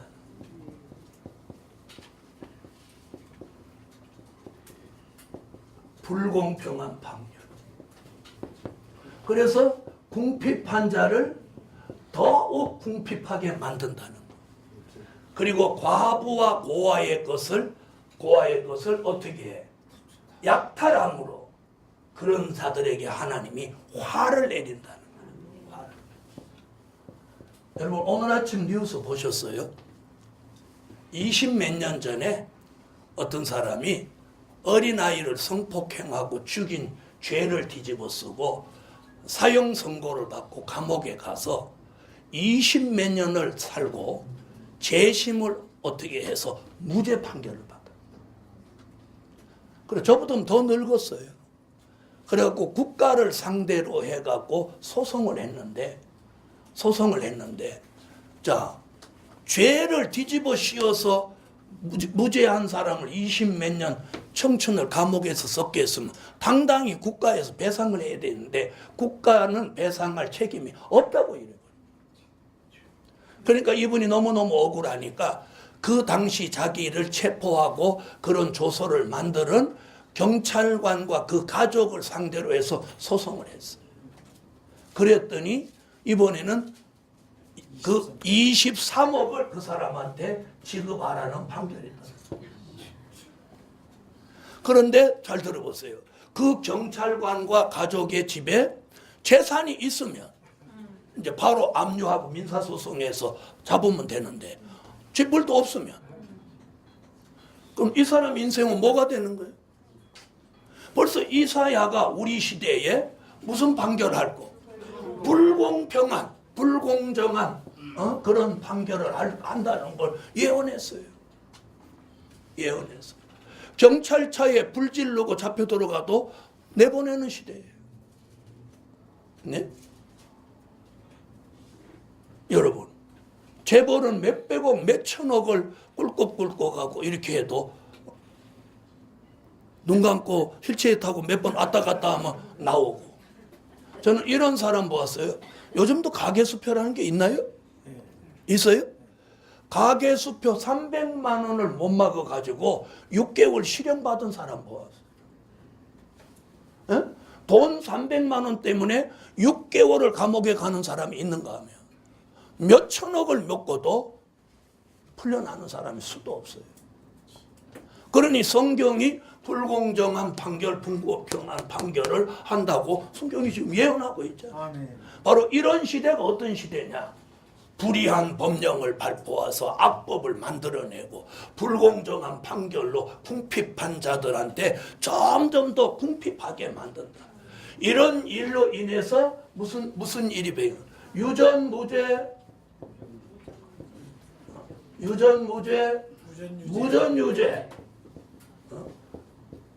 [SPEAKER 1] 불공평한 판결. 그래서 궁핍한 자를 더 더욱 궁핍하게 만든다는 거. 그리고 과부와 고아의 것을 어떻게 해? 약탈함으로 그런 자들에게 하나님이 화를 내린다는 거예요. 화를. 여러분 오늘 아침 뉴스 보셨어요? 20몇 년 전에 어떤 사람이 어린아이를 성폭행하고 죽인 죄를 뒤집어 쓰고 사형 선고를 받고 감옥에 가서 20몇 년을 살고 재심을 어떻게 해서 무죄 판결을 받았다. 그래 저보다 더 늙었어요. 그래갖고 국가를 상대로 해갖고 소송을 했는데 자 죄를 뒤집어 씌워서 무죄한 사람을 20몇 년 청춘을 감옥에서 썩게 했으면 당당히 국가에서 배상을 해야 되는데 국가는 배상할 책임이 없다고 이래요. 그러니까 이분이 너무너무 억울하니까 그 당시 자기를 체포하고 그런 조서를 만드는 경찰관과 그 가족을 상대로 해서 소송을 했어요. 그랬더니 이번에는 그 23억을 그 사람한테 지급하라는 판결이 났어요. 그런데 잘 들어보세요. 그 경찰관과 가족의 집에 재산이 있으면 이제 바로 압류하고 민사소송에서 잡으면 되는데 집물도 없으면 그럼 이 사람 인생은 뭐가 되는 거예요? 벌써 이사야가 우리 시대에 무슨 판결할고 불공평한 불공정한 그런 판결을 한다는 걸 예언했어요. 예언했어요. 경찰차에 불 지르고 잡혀 들어가도 내보내는 시대예요. 네? 여러분 재벌은 몇백억 몇천억을 꿀꺽꿀꺽 하고 이렇게 해도 눈 감고 휠체어 타고 몇 번 왔다 갔다 하면 나오고. 저는 이런 사람 보았어요. 요즘도 가계수표라는 게 있나요? 있어요? 가계수표 300만 원을 못 막아가지고 6개월 실형받은 사람 보았어요. 에? 돈 300만 원 때문에 6개월을 감옥에 가는 사람이 있는가 하면 몇 천억을 먹고도 풀려나는 사람이 수도 없어요. 그러니 성경이 불공정한 판결, 불공정한 판결을 한다고 성경이 지금 예언하고 있죠. 바로 이런 시대가 어떤 시대냐? 불의한 법령을 발표해서 악법을 만들어내고 불공정한 판결로 궁핍한 자들한테 점점 더 궁핍하게 만든다. 이런 일로 인해서 무슨 일이 배겨? 유전무죄, 무전유죄.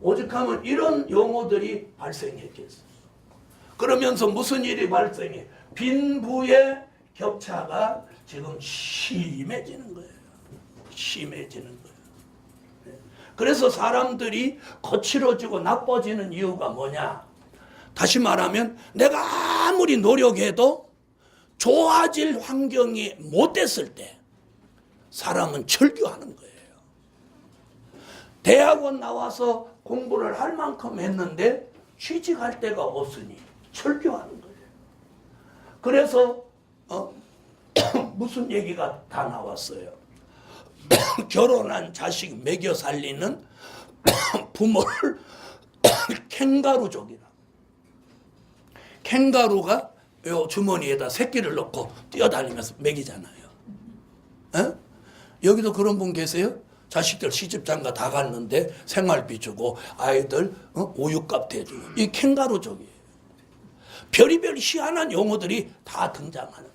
[SPEAKER 1] 오직하면 이런 용어들이 발생했겠어요. 그러면서 무슨 일이 발생해? 빈부의 격차가 지금 심해지는 거예요. 심해지는 거예요. 그래서 사람들이 거칠어지고 나빠지는 이유가 뭐냐? 다시 말하면 내가 아무리 노력해도 좋아질 환경이 못 됐을 때 사람은 철교하는 거예요. 대학원 나와서 공부를 할 만큼 했는데 취직할 데가 없으니 철교하는 거예요. 그래서 무슨 얘기가 다 나왔어요. 결혼한 자식 먹여 살리는 부모를 캥가루족이라. 캥가루가 요 주머니에다 새끼를 넣고 뛰어다니면서 먹이잖아요. 에? 여기도 그런 분 계세요? 자식들 시집장가 다 갔는데 생활비 주고 아이들 우유값 대주고. 이 캥가루족이에요. 별의별 희한한 용어들이 다 등장하는 거예요.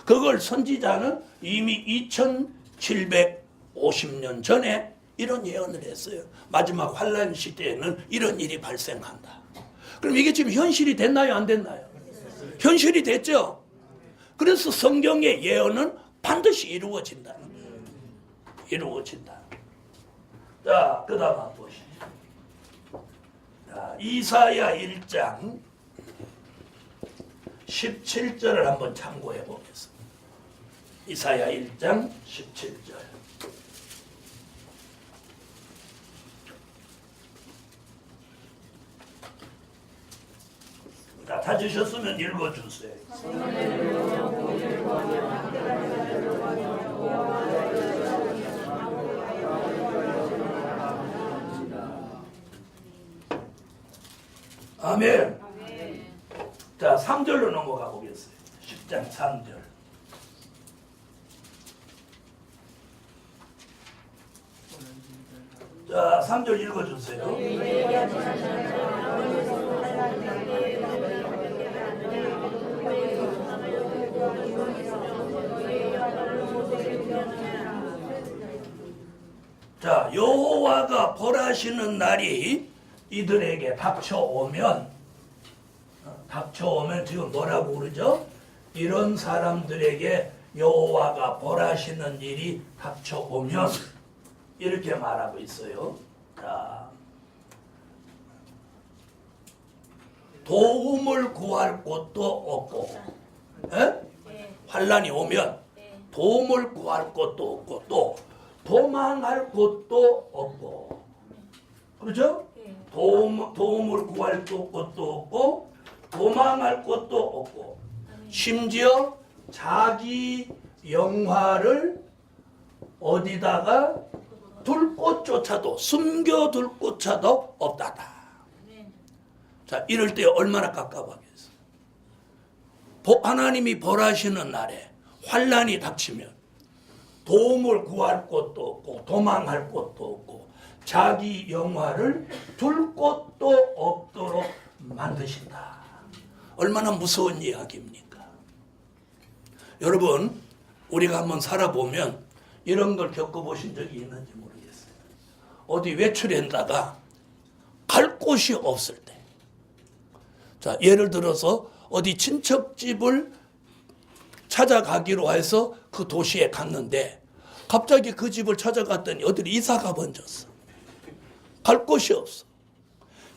[SPEAKER 1] 그걸 선지자는 이미 2750년 전에 이런 예언을 했어요. 마지막 환란 시대에는 이런 일이 발생한다. 그럼 이게 지금 현실이 됐나요? 안 됐나요? 현실이 됐죠. 그래서 성경의 예언은 반드시 이루어진다는 거예요. 이루어진다. 자, 그 다음 한번 보시죠. 자, 이사야 1장 17절을 한번 참고해 보겠습니다. 이사야 1장 17절. 자, 찾으셨으면 읽어주세요. 아멘. 자, 3절로 넘어가 보겠어요. 10장 3절. 자, 3절 읽어주세요. 자, 여호와가 벌하시는 날이 이들에게 닥쳐오면 지금 뭐라고 그러죠? 이런 사람들에게 여호와가 벌하시는 일이 닥쳐오면 이렇게 말하고 있어요. 자, 도움을 구할 곳도 없고, 환란이 오면 도움을 구할 곳도 없고 또 도망할 곳도 없고, 그렇죠? 도움을 구할 곳도 없고 도망할 곳도 없고, 심지어 자기 영화를 어디다가 둘 곳조차도, 숨겨둘 곳조차도 없다다. 자, 이럴 때 얼마나 깝깝하겠어. 하나님이 벌하시는 날에 환란이 닥치면 도움을 구할 곳도 없고 도망할 곳도 없고 자기 영화를 둘 곳도 없도록 만드신다. 얼마나 무서운 이야기입니까? 여러분, 우리가 한번 살아보면 이런 걸 겪어보신 적이 있는지 모르겠어요. 어디 외출했다가 갈 곳이 없을 때. 자, 예를 들어서 어디 친척집을 찾아가기로 해서 그 도시에 갔는데 갑자기 그 집을 찾아갔더니 어디로 이사가 번졌어. 갈 곳이 없어.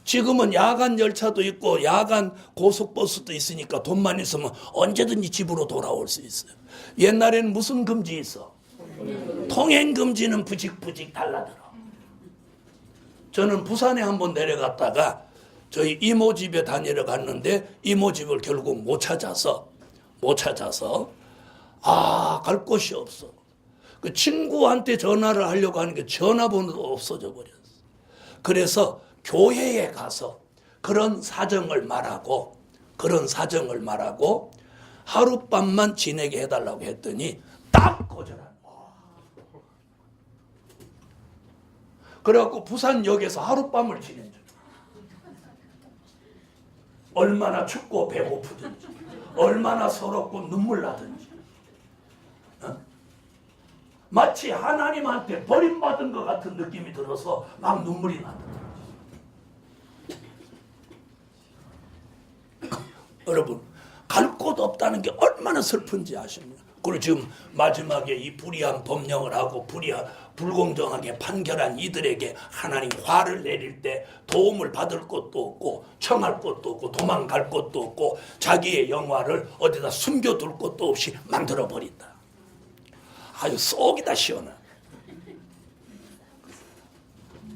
[SPEAKER 1] 지금은 야간 열차도 있고 야간 고속버스도 있으니까 돈만 있으면 언제든지 집으로 돌아올 수 있어요. 옛날에는 무슨 금지 있어? 통행금지는 부직부직 달라들어. 저는 부산에 한번 내려갔다가 저희 이모 집에 다니러 갔는데 이모 집을 결국 못 찾아서 갈 곳이 없어. 그 친구한테 전화를 하려고 하는 게 전화번호도 없어져 버렸어. 그래서 교회에 가서 그런 사정을 말하고 하룻밤만 지내게 해달라고 했더니 딱 거절한 거야. 그래갖고 부산역에서 하룻밤을 지낸 줄. 얼마나 춥고 배고프든지, 얼마나 서럽고 눈물 나든지, 마치 하나님한테 버림받은 것 같은 느낌이 들어서 막 눈물이 나더라고요. 여러분, 갈 곳 없다는 게 얼마나 슬픈지 아십니까? 그리고 지금 마지막에 이 불의한 법령을 하고 불공정하게 판결한 이들에게 하나님 화를 내릴 때 도움을 받을 곳도 없고 청할 곳도 없고 도망갈 곳도 없고 자기의 영화를 어디다 숨겨둘 곳도 없이 만들어버린다. 아유, 속이 다 시원해.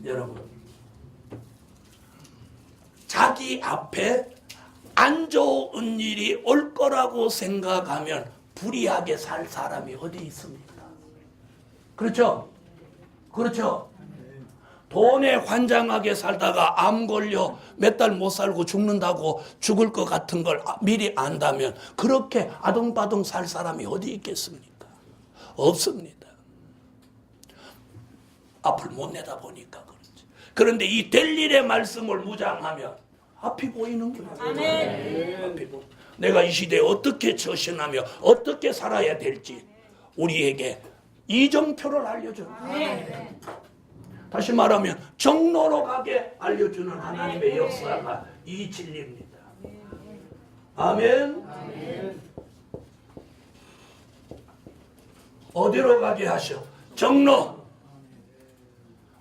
[SPEAKER 1] 여러분, 자기 앞에 안 좋은 일이 올 거라고 생각하면 불의하게 살 사람이 어디 있습니까? 그렇죠? 돈에 환장하게 살다가 암 걸려 몇 달 못 살고 죽는다고 죽을 것 같은 걸 미리 안다면 그렇게 아동바동 살 사람이 어디 있겠습니까? 없습니다. 앞을 못 내다보니까 그렇지. 그런데 이 될 일의 말씀을 무장하면 앞이 보이는 거예요.
[SPEAKER 2] 아멘.
[SPEAKER 1] 내가 이 시대에 어떻게 처신하며 어떻게 살아야 될지 우리에게 이정표를 알려주는 거예요. 다시 말하면 정로로 가게 알려주는 하나님의 역사가 이 진리입니다. 아멘. 어디로 가게 하셔? 정로.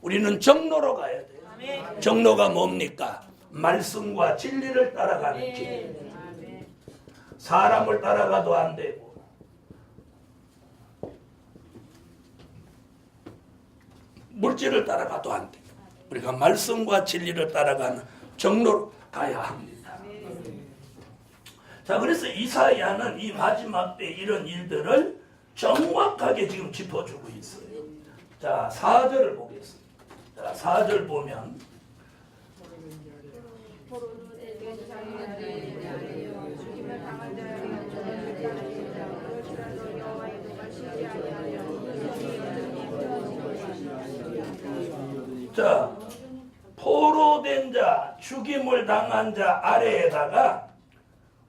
[SPEAKER 1] 우리는 정로로 가야 돼요. 정로가 뭡니까? 말씀과 진리를 따라가는 길. 사람을 따라가도 안 되고 물질을 따라가도 안 되고 우리가 말씀과 진리를 따라가는 정로로 가야 합니다. 자, 그래서 이사야는 이 마지막 때 이런 일들을 정확하게 지금 짚어주고 있어요. 자, 4절을 보겠습니다. 자, 4절 보면 자, 포로된 자, 죽임을 당한 자 아래에다가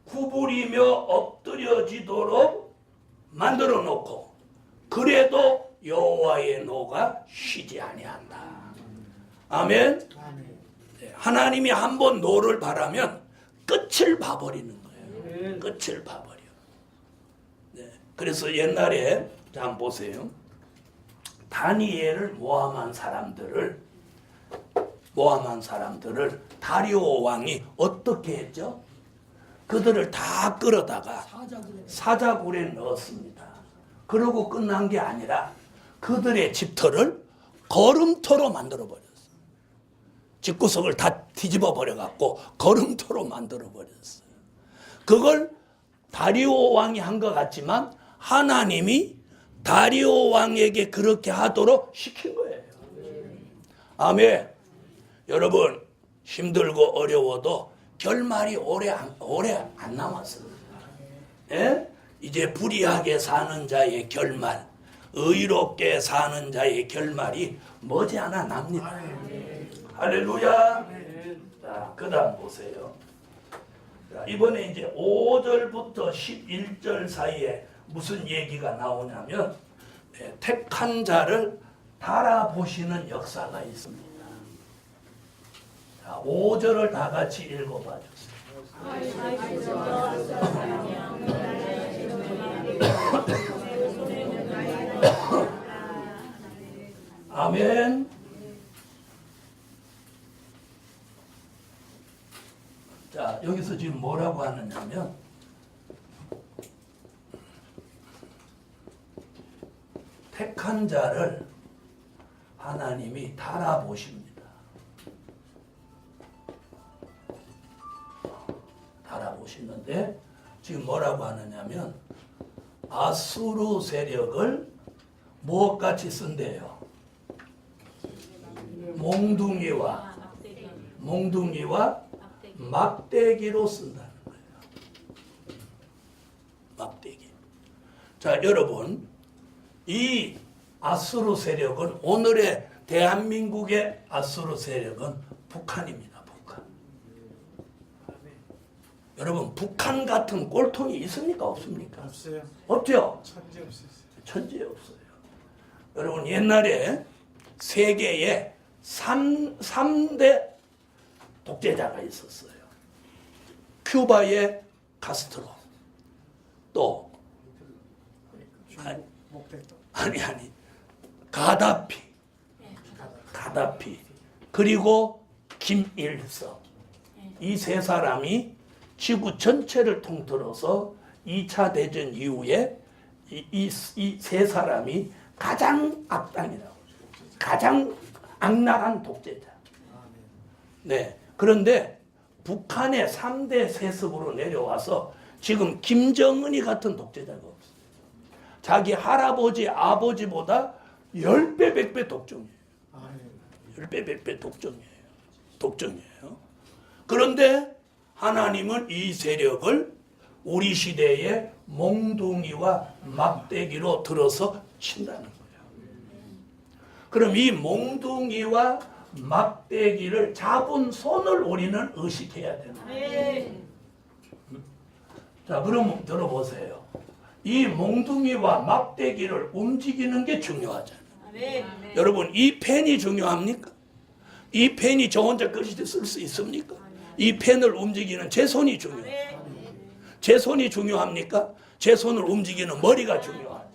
[SPEAKER 1] 구부리며 엎드려지도록 만들어 놓고 그래도 여호와의 노가 쉬지 아니한다. 아멘. 네, 하나님이 한번 노를 바라면 끝을 봐버리는 거예요. 끝을 봐버려. 네, 그래서 옛날에 자, 한번 보세요. 다니엘을 모함한 사람들을 다리오 왕이 어떻게 했죠? 그들을 다 끌어다가 사자굴에 넣었습니다. 그러고 끝난 게 아니라 그들의 집터를 거름터로 만들어 버렸어요. 집구석을 다 뒤집어 버려갖고 거름터로 만들어 버렸어요. 그걸 다리오 왕이 한 것 같지만 하나님이 다리오 왕에게 그렇게 하도록 시킨 거예요. 아멘. 여러분, 힘들고 어려워도 결말이 오래 안 남았습니다. 예? 이제 불의하게 사는 자의 결말, 의롭게 사는 자의 결말이 머지않아 납니다. 할렐루야. 자, 그 다음 보세요. 자, 이번에 이제 5절부터 11절 사이에 무슨 얘기가 나오냐면 택한 자를 달아보시는 역사가 있습니다. 자, 5절을 다 같이 읽어봐 주세요. 아멘. 자, 여기서 지금 뭐라고 하느냐면 택한 자를 하나님이 달아보십니다. 달아보시는데 지금 뭐라고 하느냐면 아수르 세력을 무엇같이 쓴대요? 몽둥이와 막대기로 쓴다는 거예요. 막대기. 자, 여러분, 이 아수르 세력은 오늘의 대한민국의 아수르 세력은 북한입니다. 북한. 여러분, 북한 같은 꼴통이 있습니까? 없습니까?
[SPEAKER 3] 없어요.
[SPEAKER 1] 없죠?
[SPEAKER 3] 천재 없어요.
[SPEAKER 1] 천재 없어요. 여러분, 옛날에 세계에 3대 독재자가 있었어요. 큐바의 카스트로, 또 가다피, 그리고 김일성. 이 세 사람이 지구 전체를 통틀어서 2차 대전 이후에 이 세 사람이 가장 악당이라고, 가장 악랄한 독재자. 네. 그런데 북한의 3대 세습으로 내려와서 지금 김정은이 같은 독재자가 없어요. 자기 할아버지, 아버지보다 10배, 100배 독종이에요. 10배, 100배 독종이에요. 그런데 하나님은 이 세력을 우리 시대의 몽둥이와 막대기로 들어서 친다는 거예요. 그럼 이 몽둥이와 막대기를 잡은 손을 우리는 의식해야 되는 거예요. 자, 그럼 들어보세요. 이 몽둥이와 막대기를 움직이는 게 중요하잖아요. 여러분, 이 펜이 중요합니까? 이 펜이 저 혼자 글씨 쓸 수 있습니까? 이 펜을 움직이는 제 손이 중요해요. 제 손이 중요합니까? 제 손을 움직이는 머리가 중요하죠.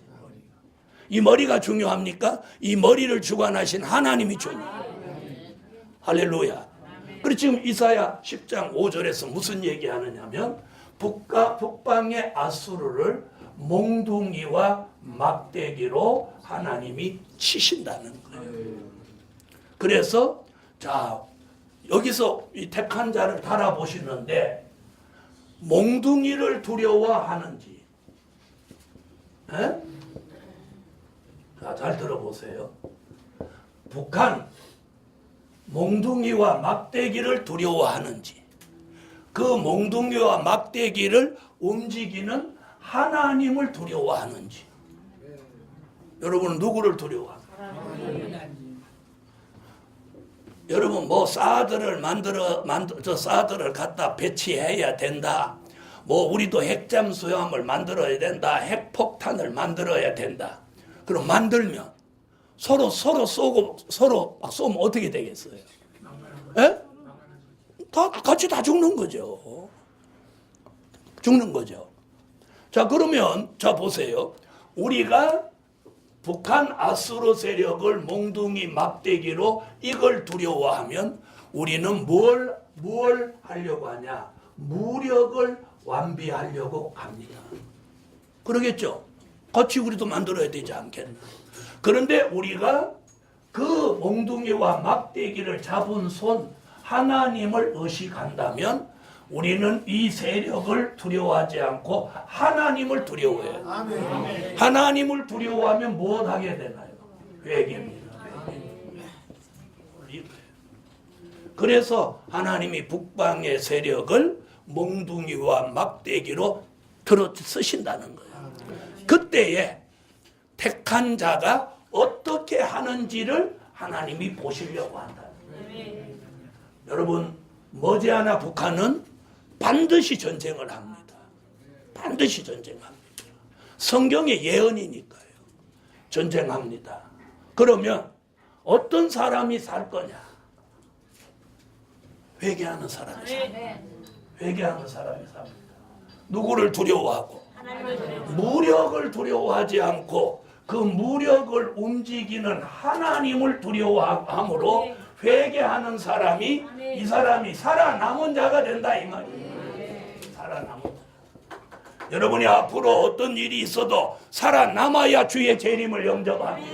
[SPEAKER 1] 이 머리가 중요합니까? 이 머리를 주관하신 하나님이 중요해요. 할렐루야. 그리고 지금 이사야 10장 5절에서 무슨 얘기하느냐면 북방의 아수르를 몽둥이와 막대기로 하나님이 치신다는 거예요. 그래서 자, 여기서 이 택한 자를 달아보시는데 몽둥이를 두려워하는지. 에? 자, 잘 들어보세요. 북한 몽둥이와 막대기를 두려워하는지, 그 몽둥이와 막대기를 움직이는 하나님을 두려워하는지. 여러분은 누구를 두려워합니까? 여러분 뭐 사드를 저 사드를 갖다 배치해야 된다. 뭐 우리도 핵잠수함을 만들어야 된다. 핵폭탄을 만들어야 된다. 그럼 만들면 서로 쏘고 서로 막 쏘면 어떻게 되겠어요? 예? 다 같이 다 죽는 거죠. 죽는 거죠. 자, 그러면 자 보세요. 우리가 북한 아수르 세력을 몽둥이 막대기로 이걸 두려워하면 우리는 뭘 하려고 하냐? 무력을 완비하려고 합니다. 그러겠죠? 같이 우리도 만들어야 되지 않겠나? 그런데 우리가 그 몽둥이와 막대기를 잡은 손 하나님을 의식한다면 우리는 이 세력을 두려워하지 않고 하나님을 두려워해요. 아멘. 하나님을 두려워하면 무엇 하게 되나요? 회개입니다. 그래서 하나님이 북방의 세력을 몽둥이와 막대기로 들어 쓰신다는 거예요. 그때에 택한 자가 어떻게 하는지를 하나님이 보시려고 한다는 거예요. 여러분 머지않아 북한은 반드시 전쟁을 합니다. 반드시 전쟁합니다. 성경의 예언이니까요. 전쟁합니다. 그러면 어떤 사람이 살 거냐? 회개하는 사람이 삽니다. 회개하는 사람이 삽니다. 누구를 두려워하고? 무력을 두려워하지 않고 그 무력을 움직이는 하나님을 두려워함으로 회개하는 사람이 이 사람이 살아남은 자가 된다 이 말이에요. 살아남은 자. 여러분이 앞으로 어떤 일이 있어도 살아남아야 주의 재림을 영접합니다.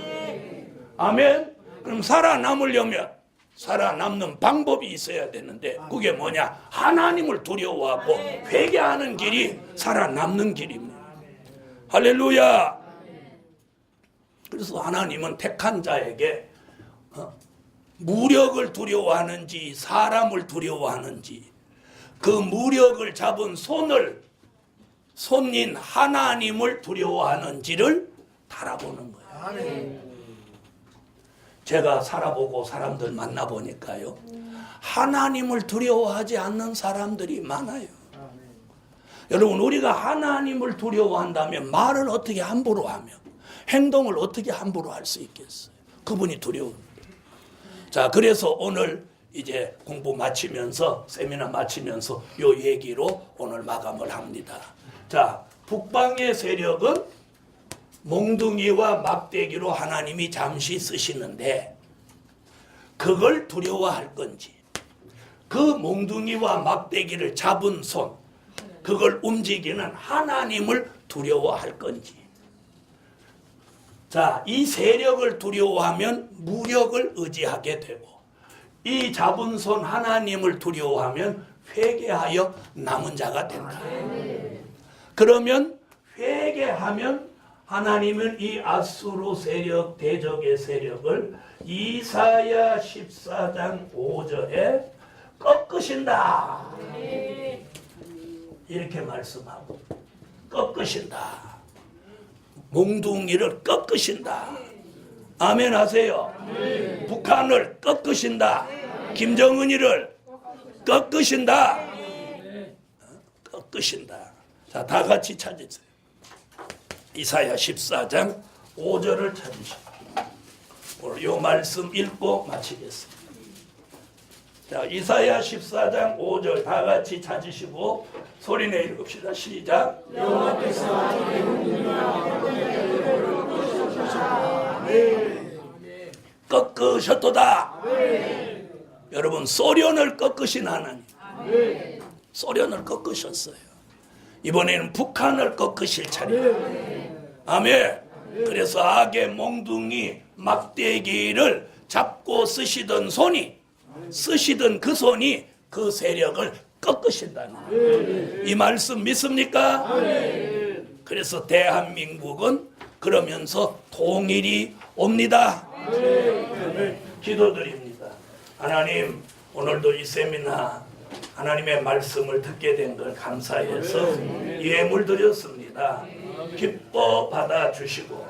[SPEAKER 1] 아멘. 그럼 살아남으려면 살아남는 방법이 있어야 되는데 그게 뭐냐? 하나님을 두려워하고 회개하는 길이 살아남는 길입니다. 할렐루야. 그래서 하나님은 택한 자에게 무력을 두려워하는지 사람을 두려워하는지 그 무력을 잡은 손인 하나님을 두려워하는지를 달아보는 거예요. 제가 살아보고 사람들 만나보니까요. 하나님을 두려워하지 않는 사람들이 많아요. 여러분 우리가 하나님을 두려워한다면 말을 어떻게 함부로 하며 행동을 어떻게 함부로 할 수 있겠어요? 그분이 두려웁니다. 자, 그래서 오늘 이제 공부 마치면서 세미나 마치면서 요 얘기로 오늘 마감을 합니다. 자, 북방의 세력은 몽둥이와 막대기로 하나님이 잠시 쓰시는데 그걸 두려워할 건지 그 몽둥이와 막대기를 잡은 손 그걸 움직이는 하나님을 두려워할 건지. 자, 이 세력을 두려워하면 무력을 의지하게 되고 이 잡은 손 하나님을 두려워하면 회개하여 남은 자가 된다. 그러면 회개하면 하나님은 이 아수르 세력 대적의 세력을 이사야 14장 5절에 꺾으신다. 이렇게 말씀하고 꺾으신다. 몽둥이를 꺾으신다. 아멘 하세요. 북한을 꺾으신다. 김정은이를 꺾으신다. 꺾으신다. 자, 다 같이 찾으세요. 이사야 14장 5절을 찾으시고 오늘 이 말씀 읽고 마치겠습니다. 자, 이사야 14장 5절 다 같이 찾으시고 소리내 읽읍시다. 시작. 여호와께서 꺾으셨도다. 여러분 소련을 꺾으신 하나님. 소련을 꺾으셨어요. 이번에는 북한을 꺾으실 차례. 아멘. 그래서 악의 몽둥이 막대기를 잡고 쓰시던 그 손이 그 세력을 꺾으신다는 이 말씀 믿습니까? 그래서 대한민국은 그러면서 통일이 옵니다. 기도드립니다. 하나님, 오늘도 이 세미나 하나님의 말씀을 듣게 된 걸 감사해서 예물 드렸습니다. 기뻐 받아주시고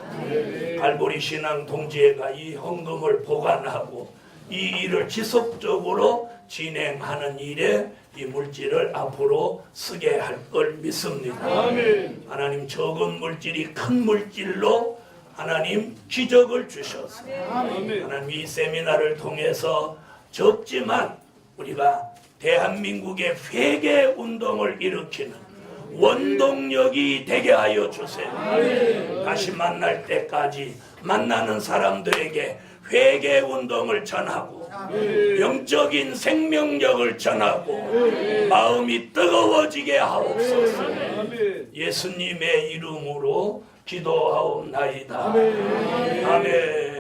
[SPEAKER 1] 갈보리 신앙 동지회가 이 헌금을 보관하고 이 일을 지속적으로 진행하는 일에 이 물질을 앞으로 쓰게 할 걸 믿습니다. 하나님, 적은 물질이 큰 물질로 하나님 기적을 주셔서 하나님 이 세미나를 통해서 적지만 우리가 대한민국의 회개 운동을 일으키는 원동력이 되게 하여 주세요. 다시 만날 때까지 만나는 사람들에게 회개 운동을 전하고 영적인 생명력을 전하고 마음이 뜨거워지게 하옵소서. 예수님의 이름으로 기도하옵나이다. 아멘.